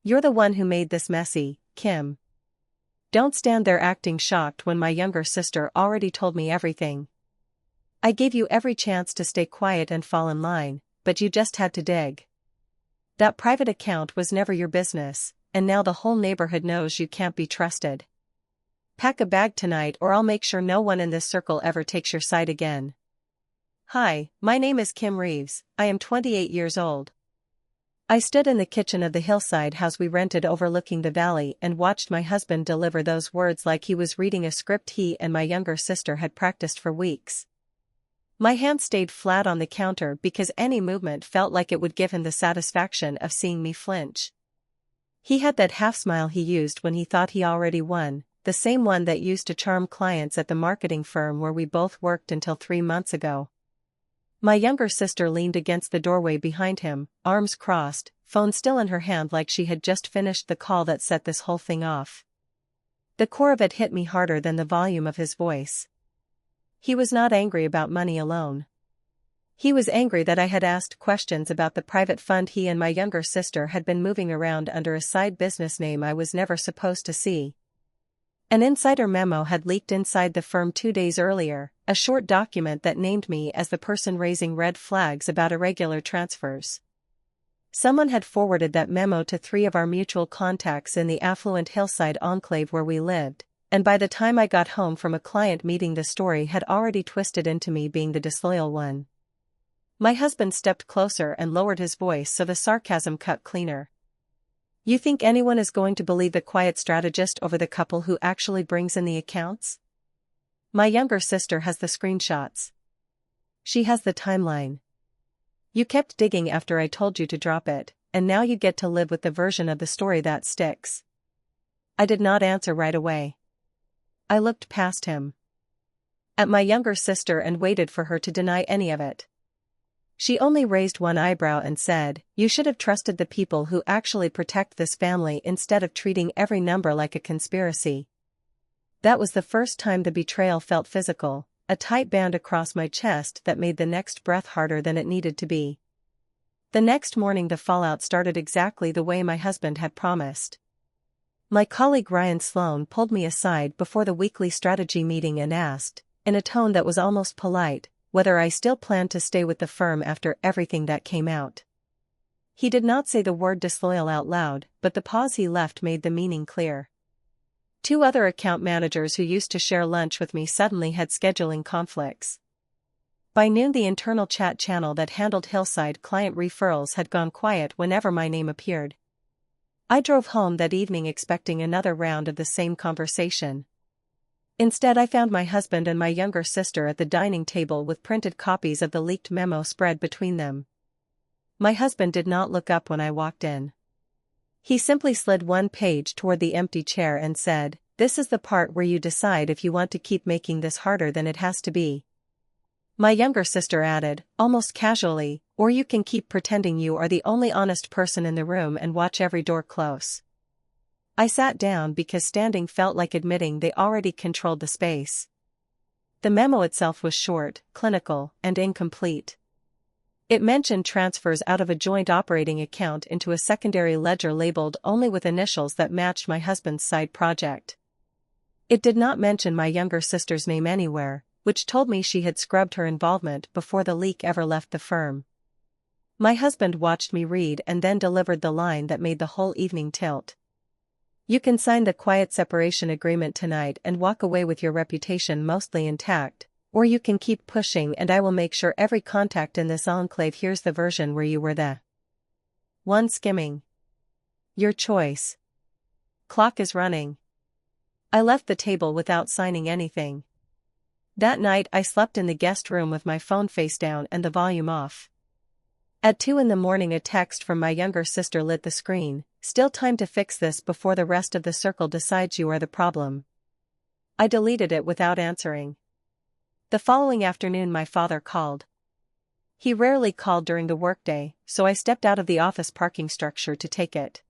You're the one who made this messy, Kim. Don't stand there acting shocked when my younger sister already told me everything. I gave you every chance to stay quiet and fall in line, but you just had to dig. That private account was never your business, and now the whole neighborhood knows you can't be trusted. Pack a bag tonight or I'll make sure no one in this circle ever takes your side again. Hi, my name is Kim Reeves, I am 28 years old. I stood in the kitchen of the hillside house we rented overlooking the valley and watched my husband deliver those words like he was reading a script he and my younger sister had practiced for weeks. My hand stayed flat on the counter because any movement felt like it would give him the satisfaction of seeing me flinch. He had that half-smile he used when he thought he already won, the same one that used to charm clients at the marketing firm where we both worked until 3 months ago. My younger sister leaned against the doorway behind him, arms crossed, phone still in her hand like she had just finished the call that set this whole thing off. The core of it hit me harder than the volume of his voice. He was not angry about money alone. He was angry that I had asked questions about the private fund he and my younger sister had been moving around under a side business name I was never supposed to see. An insider memo had leaked inside the firm 2 days earlier, a short document that named me as the person raising red flags about irregular transfers. Someone had forwarded that memo to 3 of our mutual contacts in the affluent hillside enclave where we lived, and by the time I got home from a client meeting the story had already twisted into me being the disloyal one. My husband stepped closer and lowered his voice so the sarcasm cut cleaner. You think anyone is going to believe the quiet strategist over the couple who actually brings in the accounts? My younger sister has the screenshots. She has the timeline. You kept digging after I told you to drop it, and now you get to live with the version of the story that sticks. I did not answer right away. I looked past him at my younger sister and waited for her to deny any of it. She only raised one eyebrow and said, "You should have trusted the people who actually protect this family instead of treating every number like a conspiracy." That was the first time the betrayal felt physical, a tight band across my chest that made the next breath harder than it needed to be. The next morning the fallout started exactly the way my husband had promised. My colleague Ryan Sloan pulled me aside before the weekly strategy meeting and asked, in a tone that was almost polite, whether I still planned to stay with the firm after everything that came out. He did not say the word disloyal out loud, but the pause he left made the meaning clear. 2 other account managers who used to share lunch with me suddenly had scheduling conflicts. By noon the internal chat channel that handled Hillside client referrals had gone quiet whenever my name appeared. I drove home that evening expecting another round of the same conversation. Instead I found my husband and my younger sister at the dining table with printed copies of the leaked memo spread between them. My husband did not look up when I walked in. He simply slid one page toward the empty chair and said, "This is the part where you decide if you want to keep making this harder than it has to be." My younger sister added, almost casually, "Or you can keep pretending you are the only honest person in the room and watch every door close." I sat down because standing felt like admitting they already controlled the space. The memo itself was short, clinical, and incomplete. It mentioned transfers out of a joint operating account into a secondary ledger labeled only with initials that matched my husband's side project. It did not mention my younger sister's name anywhere, which told me she had scrubbed her involvement before the leak ever left the firm. My husband watched me read and then delivered the line that made the whole evening tilt. "You can sign the quiet separation agreement tonight and walk away with your reputation mostly intact, or you can keep pushing and I will make sure every contact in this enclave hears the version where you were the one skimming. Your choice. Clock is running." I left the table without signing anything. That night I slept in the guest room with my phone face down and the volume off. At 2 in the morning a text from my younger sister lit the screen, "Still time to fix this before the rest of the circle decides you are the problem." I deleted it without answering. The following afternoon my father called. He rarely called during the workday, so I stepped out of the office parking structure to take it.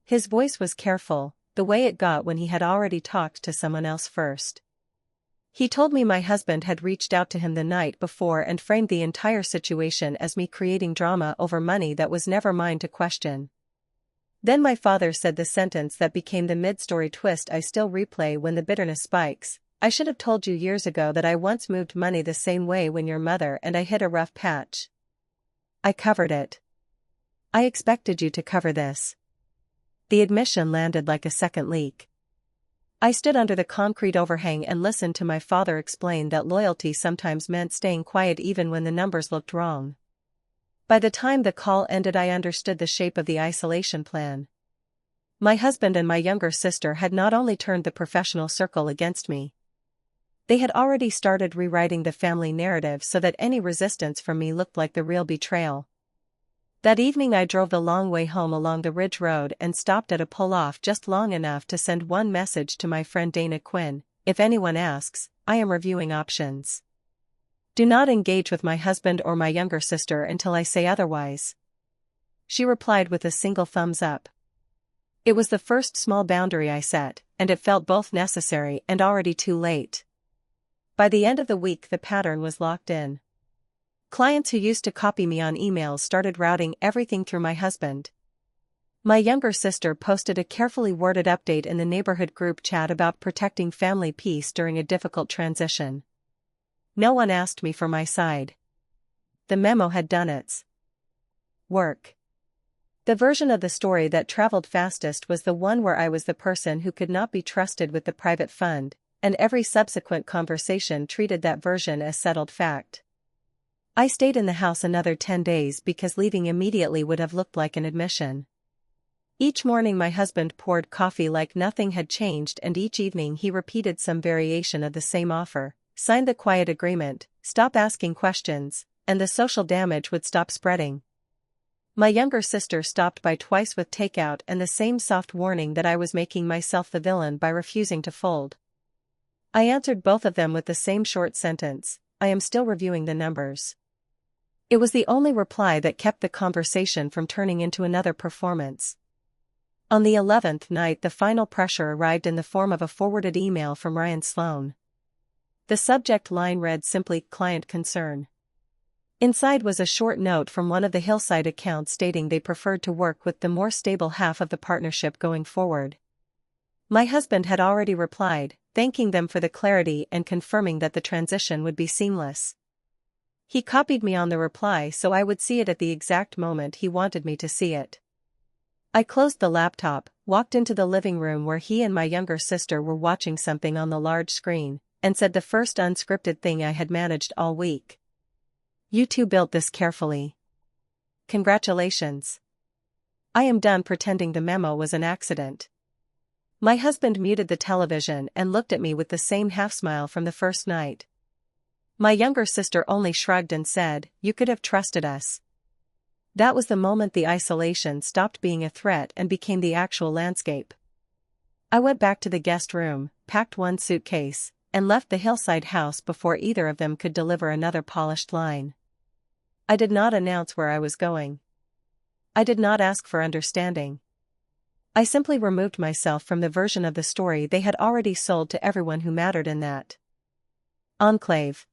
His voice was careful, the way it got when he had already talked to someone else first. He told me my husband had reached out to him the night before and framed the entire situation as me creating drama over money that was never mine to question. Then my father said the sentence that became the mid-story twist I still replay when the bitterness spikes. I should have told you years ago that I once moved money the same way when your mother and I hit a rough patch. I covered it. I expected you to cover this. The admission landed like a second leak. I stood under the concrete overhang and listened to my father explain that loyalty sometimes meant staying quiet even when the numbers looked wrong. By the time the call ended, I understood the shape of the isolation plan. My husband and my younger sister had not only turned the professional circle against me. They had already started rewriting the family narrative so that any resistance from me looked like the real betrayal. That evening I drove the long way home along the Ridge Road and stopped at a pull-off just long enough to send one message to my friend Dana Quinn: if anyone asks, I am reviewing options. Do not engage with my husband or my younger sister until I say otherwise. She replied with a single thumbs up. It was the first small boundary I set, and it felt both necessary and already too late. By the end of the week the pattern was locked in. Clients who used to copy me on emails started routing everything through my husband. My younger sister posted a carefully worded update in the neighborhood group chat about protecting family peace during a difficult transition. No one asked me for my side. The memo had done its work. The version of the story that traveled fastest was the one where I was the person who could not be trusted with the private fund, and every subsequent conversation treated that version as settled fact. I stayed in the house another 10 days because leaving immediately would have looked like an admission. Each morning my husband poured coffee like nothing had changed, and each evening he repeated some variation of the same offer: sign the quiet agreement, stop asking questions, and the social damage would stop spreading. My younger sister stopped by twice with takeout and the same soft warning that I was making myself the villain by refusing to fold. I answered both of them with the same short sentence: I am still reviewing the numbers. It was the only reply that kept the conversation from turning into another performance. On the 11th night the final pressure arrived in the form of a forwarded email from Ryan Sloan. The subject line read simply, "Client concern." Inside was a short note from one of the Hillside accounts stating they preferred to work with the more stable half of the partnership going forward. My husband had already replied, thanking them for the clarity and confirming that the transition would be seamless. He copied me on the reply so I would see it at the exact moment he wanted me to see it. I closed the laptop, walked into the living room where he and my younger sister were watching something on the large screen, and said the first unscripted thing I had managed all week. You two built this carefully. Congratulations. I am done pretending the memo was an accident. My husband muted the television and looked at me with the same half-smile from the first night. My younger sister only shrugged and said, "You could have trusted us." That was the moment the isolation stopped being a threat and became the actual landscape. I went back to the guest room, packed one suitcase, and left the Hillside house before either of them could deliver another polished line. I did not announce where I was going. I did not ask for understanding. I simply removed myself from the version of the story they had already sold to everyone who mattered in that enclave.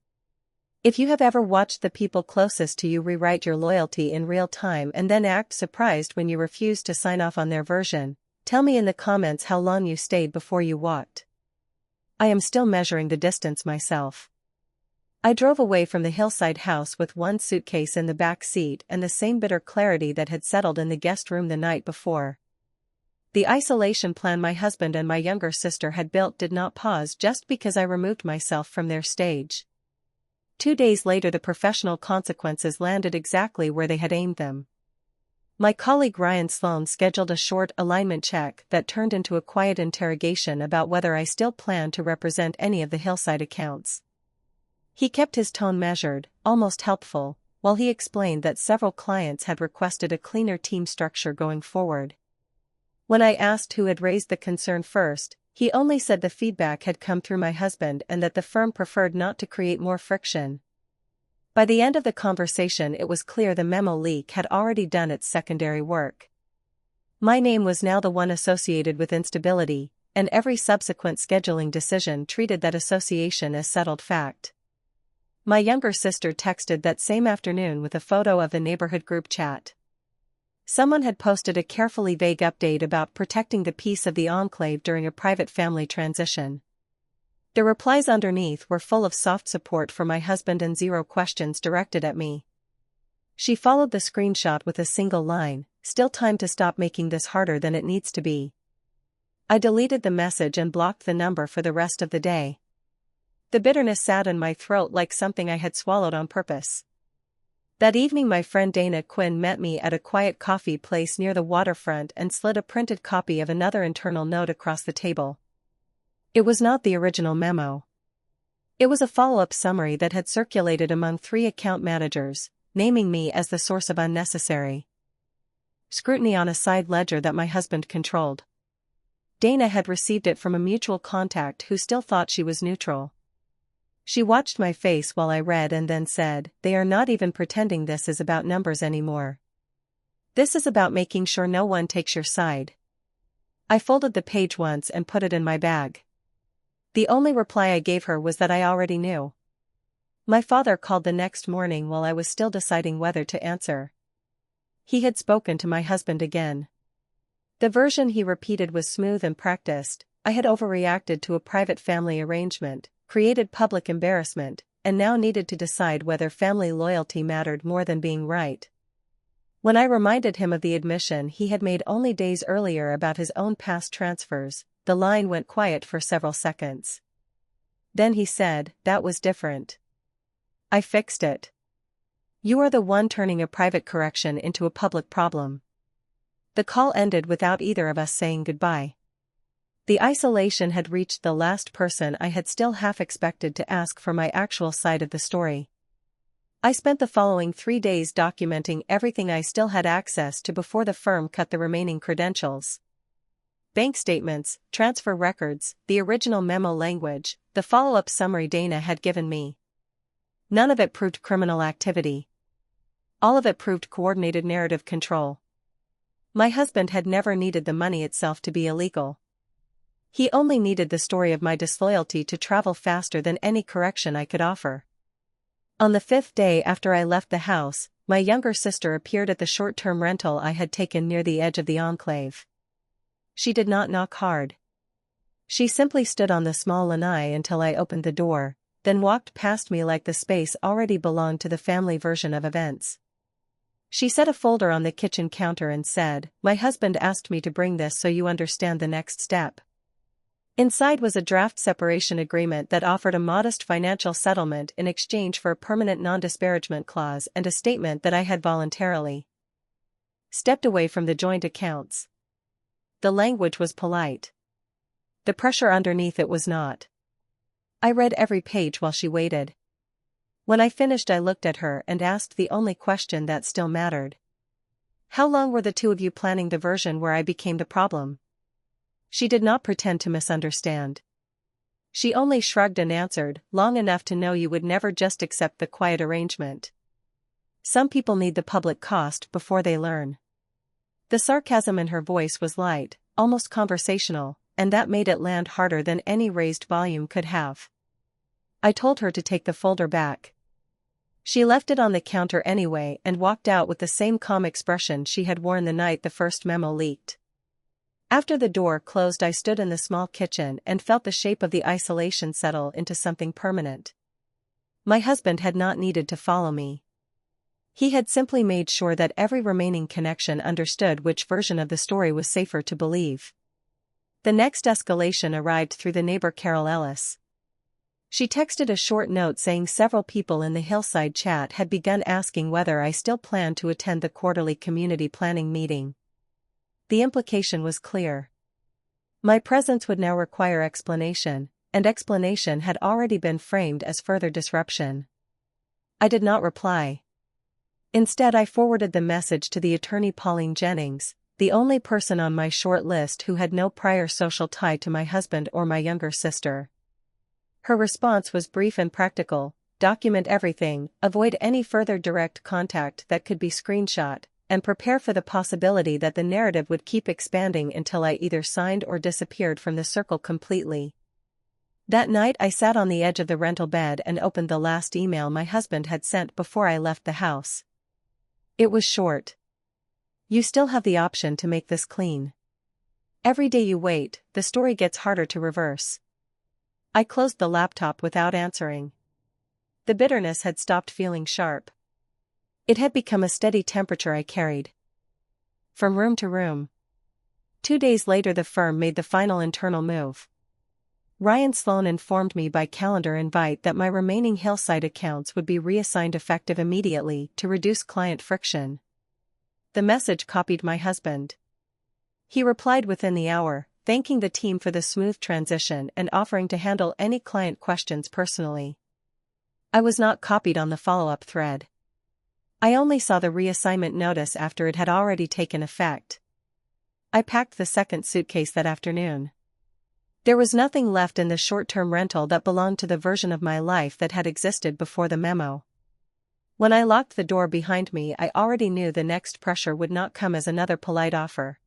If you have ever watched the people closest to you rewrite your loyalty in real time and then act surprised when you refuse to sign off on their version, tell me in the comments how long you stayed before you walked. I am still measuring the distance myself. I drove away from the Hillside house with one suitcase in the back seat and the same bitter clarity that had settled in the guest room the night before. The isolation plan my husband and my younger sister had built did not pause just because I removed myself from their stage. 2 days later the professional consequences landed exactly where they had aimed them. My colleague Ryan Sloan scheduled a short alignment check that turned into a quiet interrogation about whether I still planned to represent any of the Hillside accounts. He kept his tone measured, almost helpful, while he explained that several clients had requested a cleaner team structure going forward. When I asked who had raised the concern first, he only said the feedback had come through my husband and that the firm preferred not to create more friction. By the end of the conversation it was clear the memo leak had already done its secondary work. My name was now the one associated with instability, and every subsequent scheduling decision treated that association as settled fact. My younger sister texted that same afternoon with a photo of the neighborhood group chat. Someone had posted a carefully vague update about protecting the peace of the enclave during a private family transition. The replies underneath were full of soft support for my husband and zero questions directed at me. She followed the screenshot with a single line, "Still time to stop making this harder than it needs to be." I deleted the message and blocked the number for the rest of the day. The bitterness sat in my throat like something I had swallowed on purpose. That evening my friend Dana Quinn met me at a quiet coffee place near the waterfront and slid a printed copy of another internal note across the table. It was not the original memo. It was a follow-up summary that had circulated among 3 account managers, naming me as the source of unnecessary scrutiny on a side ledger that my husband controlled. Dana had received it from a mutual contact who still thought she was neutral. She watched my face while I read and then said, "They are not even pretending this is about numbers anymore. This is about making sure no one takes your side." I folded the page once and put it in my bag. The only reply I gave her was that I already knew. My father called the next morning while I was still deciding whether to answer. He had spoken to my husband again. The version he repeated was smooth and practiced. I had overreacted to a private family arrangement, created public embarrassment, and now needed to decide whether family loyalty mattered more than being right. When I reminded him of the admission he had made only days earlier about his own past transfers, the line went quiet for several seconds. Then he said, "That was different. I fixed it. You are the one turning a private correction into a public problem." The call ended without either of us saying goodbye. The isolation had reached the last person I had still half expected to ask for my actual side of the story. I spent the following 3 days documenting everything I still had access to before the firm cut the remaining credentials. Bank statements, transfer records, the original memo language, the follow-up summary Dana had given me. None of it proved criminal activity. All of it proved coordinated narrative control. My husband had never needed the money itself to be illegal. He only needed the story of my disloyalty to travel faster than any correction I could offer. On the 5th day after I left the house, my younger sister appeared at the short-term rental I had taken near the edge of the enclave. She did not knock hard. She simply stood on the small lanai until I opened the door, then walked past me like the space already belonged to the family version of events. She set a folder on the kitchen counter and said, "My husband asked me to bring this so you understand the next step." Inside was a draft separation agreement that offered a modest financial settlement in exchange for a permanent non-disparagement clause and a statement that I had voluntarily stepped away from the joint accounts. The language was polite. The pressure underneath it was not. I read every page while she waited. When I finished I looked at her and asked the only question that still mattered. "How long were the two of you planning the version where I became the problem?" She did not pretend to misunderstand. She only shrugged and answered, "Long enough to know you would never just accept the quiet arrangement. Some people need the public cost before they learn." The sarcasm in her voice was light, almost conversational, and that made it land harder than any raised volume could have. I told her to take the folder back. She left it on the counter anyway and walked out with the same calm expression she had worn the night the first memo leaked. After the door closed I stood in the small kitchen and felt the shape of the isolation settle into something permanent. My husband had not needed to follow me. He had simply made sure that every remaining connection understood which version of the story was safer to believe. The next escalation arrived through the neighbor Carol Ellis. She texted a short note saying several people in the Hillside chat had begun asking whether I still planned to attend the quarterly community planning meeting. The implication was clear. My presence would now require explanation, and explanation had already been framed as further disruption. I did not reply. Instead I forwarded the message to the attorney Pauline Jennings, the only person on my short list who had no prior social tie to my husband or my younger sister. Her response was brief and practical: document everything, avoid any further direct contact that could be screenshot, and prepare for the possibility that the narrative would keep expanding until I either signed or disappeared from the circle completely. That night I sat on the edge of the rental bed and opened the last email my husband had sent before I left the house. It was short. You still have the option to make this clean. Every day you wait, the story gets harder to reverse. I closed the laptop without answering. The bitterness had stopped feeling sharp. It had become a steady temperature I carried from room to room. 2 days later the firm made the final internal move. Ryan Sloan informed me by calendar invite that my remaining Hillside accounts would be reassigned effective immediately to reduce client friction. The message copied my husband. He replied within the hour, thanking the team for the smooth transition and offering to handle any client questions personally. I was not copied on the follow-up thread. I only saw the reassignment notice after it had already taken effect. I packed the second suitcase that afternoon. There was nothing left in the short-term rental that belonged to the version of my life that had existed before the memo. When I locked the door behind me, I already knew the next pressure would not come as another polite offer.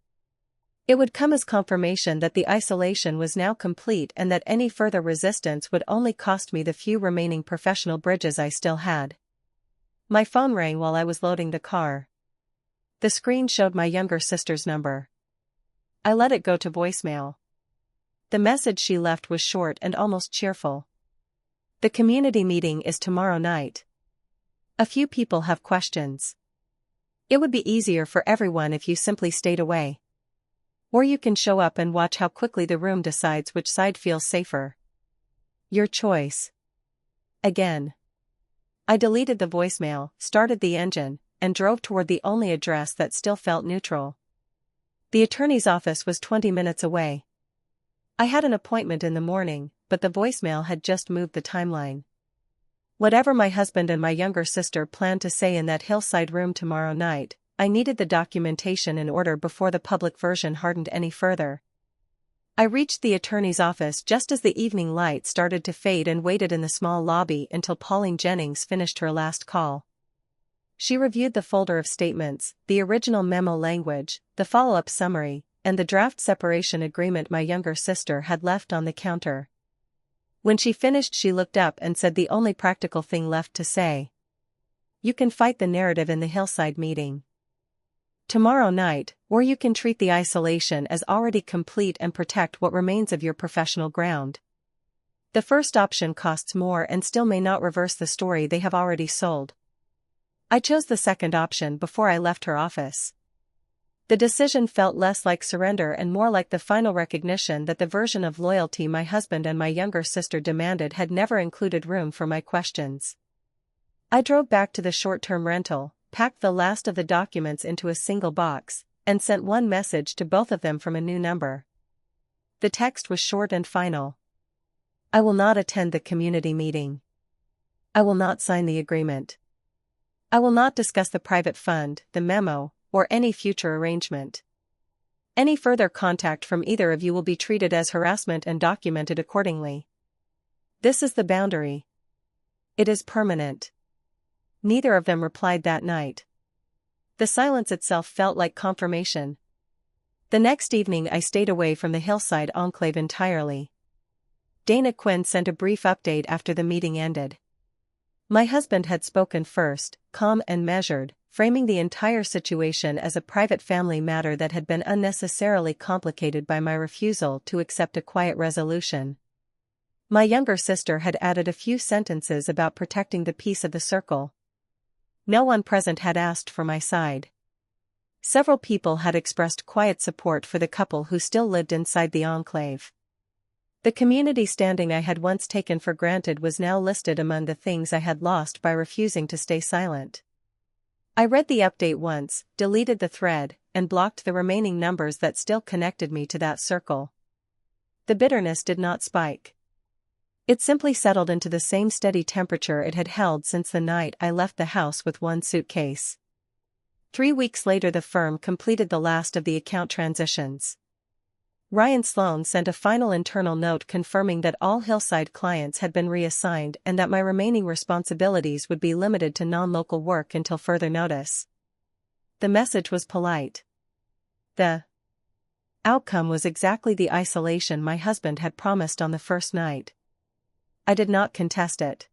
It would come as confirmation that the isolation was now complete and that any further resistance would only cost me the few remaining professional bridges I still had. My phone rang while I was loading the car. The screen showed my younger sister's number. I let it go to voicemail. The message she left was short and almost cheerful. The community meeting is tomorrow night. A few people have questions. It would be easier for everyone if you simply stayed away. Or you can show up and watch how quickly the room decides which side feels safer. Your choice. Again. I deleted the voicemail, started the engine, and drove toward the only address that still felt neutral. The attorney's office was 20 minutes away. I had an appointment in the morning, but the voicemail had just moved the timeline. Whatever my husband and my younger sister planned to say in that Hillside room tomorrow night, I needed the documentation in order before the public version hardened any further. I reached the attorney's office just as the evening light started to fade and waited in the small lobby until Pauline Jennings finished her last call. She reviewed the folder of statements, the original memo language, the follow-up summary, and the draft separation agreement my younger sister had left on the counter. When she finished, she looked up and said the only practical thing left to say. You can fight the narrative in the Hillside meeting tomorrow night, or you can treat the isolation as already complete and protect what remains of your professional ground. The first option costs more and still may not reverse the story they have already sold. I chose the second option before I left her office. The decision felt less like surrender and more like the final recognition that the version of loyalty my husband and my younger sister demanded had never included room for my questions. I drove back to the short-term rental, packed the last of the documents into a single box, and sent one message to both of them from a new number. The text was short and final. I will not attend the community meeting. I will not sign the agreement. I will not discuss the private fund, the memo, or any future arrangement. Any further contact from either of you will be treated as harassment and documented accordingly. This is the boundary. It is permanent. Neither of them replied that night. The silence itself felt like confirmation. The next evening I stayed away from the Hillside enclave entirely. Dana Quinn sent a brief update after the meeting ended. My husband had spoken first, calm and measured, framing the entire situation as a private family matter that had been unnecessarily complicated by my refusal to accept a quiet resolution. My younger sister had added a few sentences about protecting the peace of the circle. No one present had asked for my side. Several people had expressed quiet support for the couple who still lived inside the enclave. The community standing I had once taken for granted was now listed among the things I had lost by refusing to stay silent. I read the update once, deleted the thread, and blocked the remaining numbers that still connected me to that circle. The bitterness did not spike. It simply settled into the same steady temperature it had held since the night I left the house with one suitcase. 3 weeks later the firm completed the last of the account transitions. Ryan Sloan sent a final internal note confirming that all Hillside clients had been reassigned and that my remaining responsibilities would be limited to non-local work until further notice. The message was polite. The outcome was exactly the isolation my husband had promised on the first night. I did not contest it.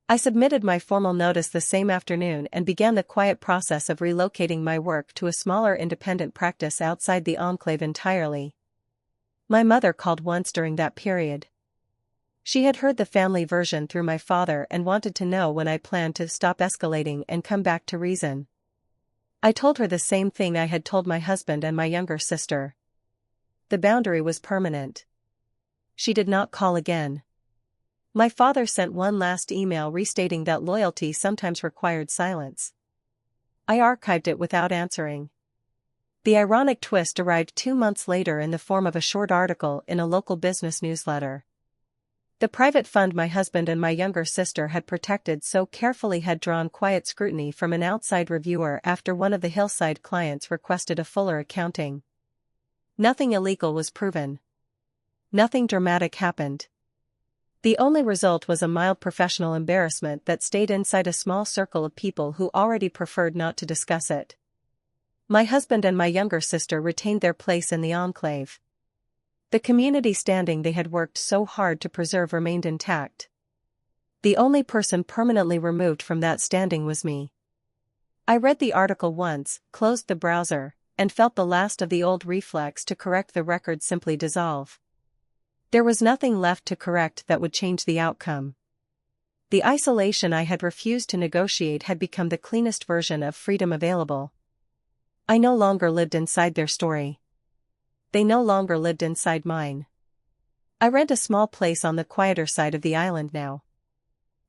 I submitted my formal notice the same afternoon and began the quiet process of relocating my work to a smaller independent practice outside the enclave entirely. My mother called once during that period. She had heard the family version through my father and wanted to know when I planned to stop escalating and come back to reason. I told her the same thing I had told my husband and my younger sister. The boundary was permanent. She did not call again. My father sent one last email restating that loyalty sometimes required silence. I archived it without answering. The ironic twist arrived 2 months later in the form of a short article in a local business newsletter. The private fund my husband and my younger sister had protected so carefully had drawn quiet scrutiny from an outside reviewer after one of the Hillside clients requested a fuller accounting. Nothing illegal was proven. Nothing dramatic happened. The only result was a mild professional embarrassment that stayed inside a small circle of people who already preferred not to discuss it. My husband and my younger sister retained their place in the enclave. The community standing they had worked so hard to preserve remained intact. The only person permanently removed from that standing was me. I read the article once, closed the browser, and felt the last of the old reflex to correct the record simply dissolve. There was nothing left to correct that would change the outcome. The isolation I had refused to negotiate had become the cleanest version of freedom available. I no longer lived inside their story. They no longer lived inside mine. I rent a small place on the quieter side of the island now.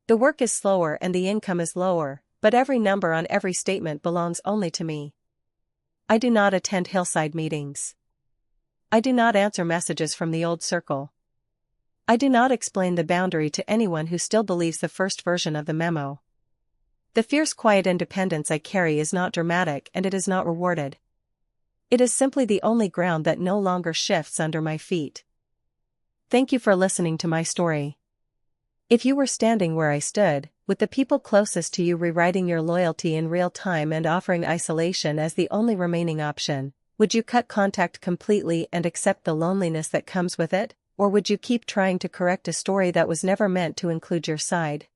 The work is slower and the income is lower, but every number on every statement belongs only to me. I do not attend Hillside meetings. I do not answer messages from the old circle. I do not explain the boundary to anyone who still believes the first version of the memo. The fierce quiet independence I carry is not dramatic and it is not rewarded. It is simply the only ground that no longer shifts under my feet. Thank you for listening to my story. If you were standing where I stood, with the people closest to you rewriting your loyalty in real time and offering isolation as the only remaining option, would you cut contact completely and accept the loneliness that comes with it, or would you keep trying to correct a story that was never meant to include your side?